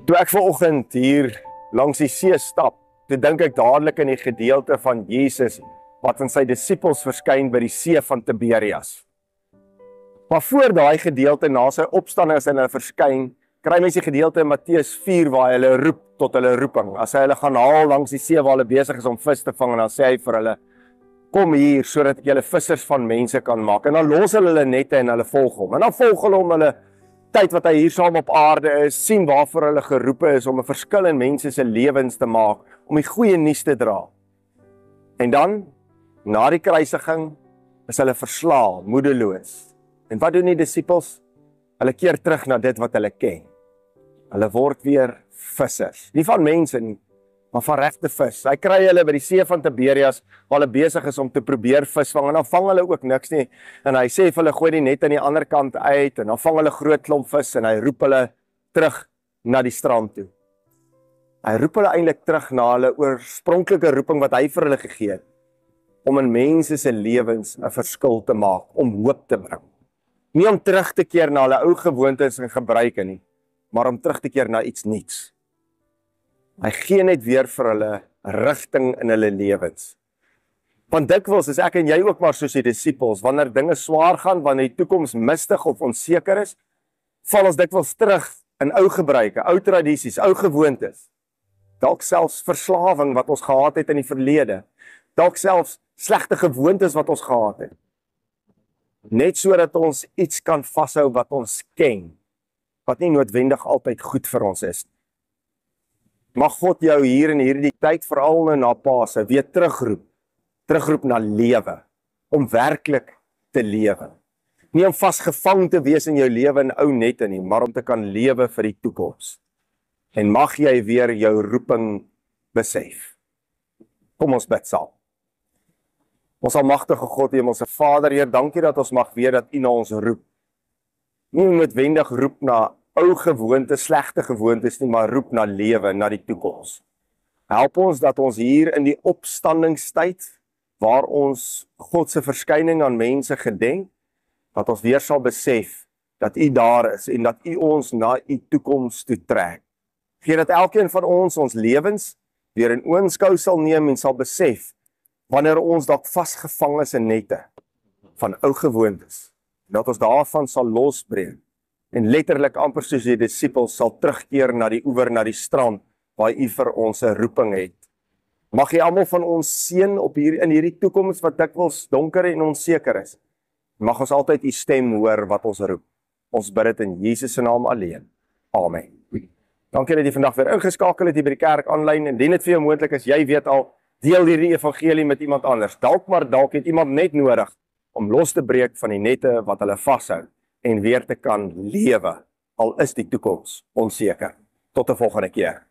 Toe ek vanoggend hier langs die see stap, toe dink ek dadelik in die gedeelte van Jesus wat aan sy disippels verskyn by die see van Tiberias. Maar voor daai gedeelte na sy opstanding as hulle verskyn, kry mens die gedeelte in Matteus 4 waar hy hulle roep tot hulle roeping. As hy hulle gaan haal langs die see waar hulle besig is om vis te vang, en dan sê hy vir hulle: "Kom hier sodat ek julle vissers van mense kan maak." En dan los hulle nette en hulle volg hom. En dan volg hulle hom hulle tyd wat hy hier saam op aarde is, sien waarvoor hulle geroepe is om 'n verskil in mense se lewens te maak, om die goeie nuus te dra. En dan, na die kruisiging, is hulle verslae, moedeloos. En wat doen die disippels? Hulle keer terug na dit wat hulle ken. Hulle word weer vissers. Nie van mense nie, maar van regte vis. Hy kry hulle by die see van Tiberias, waar hulle besig is om te probeer visvang, en dan vang hulle ook niks nie. En hy sê vir hulle, gooi die net aan die ander kant uit, en dan vang hulle groot klomp vis, en hy roep hulle terug na die strand toe. Hy roep hulle eintlik terug na hulle oorspronklike roeping wat hy vir hulle gegee het, om in mense se lewens 'n verskil te maak, om hoop te bring. Nie om terug te keer na hulle ou gewoontes en gebruike nie, maar om terug te keer na iets nuuts. Hy gee net weer vir hulle rigting in hulle lewens. Want dikwels is ek en jy ook maar soos die disippels, wanneer dinge swaar gaan, wanneer die toekoms mistig of onseker is, val ons dikwels terug in ou gebruike, ou tradisies, ou gewoontes. Dalk selfs verslawing wat ons gehad het in die verlede. Dalk selfs slegte gewoontes wat ons gehad het. Net sodat ons iets kan vashou wat ons ken, wat nie noodwendig altyd goed vir ons is. Mag God jou hier in hierdie tyd, veral nou na Paase, weer terugroep na lewe, om werklik te lewe. Nie om vasgevang te wees in jou lewe in ou nette nie, maar om te kan lewe vir die toekoms. En mag jy weer jou roeping besef. Kom ons bid saam. Ons almagtige God, Hemelse Vader, Heer, dankie dat ons mag weet dat U na ons roep. Nie noodwendig roep na ou gewoontes, slegte gewoontes nie, maar roep na lewe, na die toekoms. Help ons dat ons hier in die opstandingstyd, waar ons God se verskyning aan mense gedenk, dat ons weer sal besef dat U daar is en dat U ons na U toekoms toe trek. Gee dat elkeen van ons lewens weer in oënskou sal neem en sal besef wanneer ons dalk vasgevang is in nette van ou gewoontes, dat ons daarvan sal losbreek en letterlik amper soos die disippels sal terugkeer na die oewer, na die strand, waar U vir ons 'n roeping het. Mag U almal van ons seën in hierdie toekoms wat dikwels donker en onseker is. Mag ons altyd U stem hoor wat ons roep. Ons bid dit in Jesus se naam alleen. Amen. Dankie dat jy vandag weer ingeskakel het hier by die kerk aanlyn. Indien dit vir jou moontlik is, jy weet al, deel hierdie evangelie met iemand anders. Dalk het iemand net nodig om los te breek van die nette wat hulle vashou en weer te kan lewe, al is die toekoms onseker. Tot 'n volgende keer.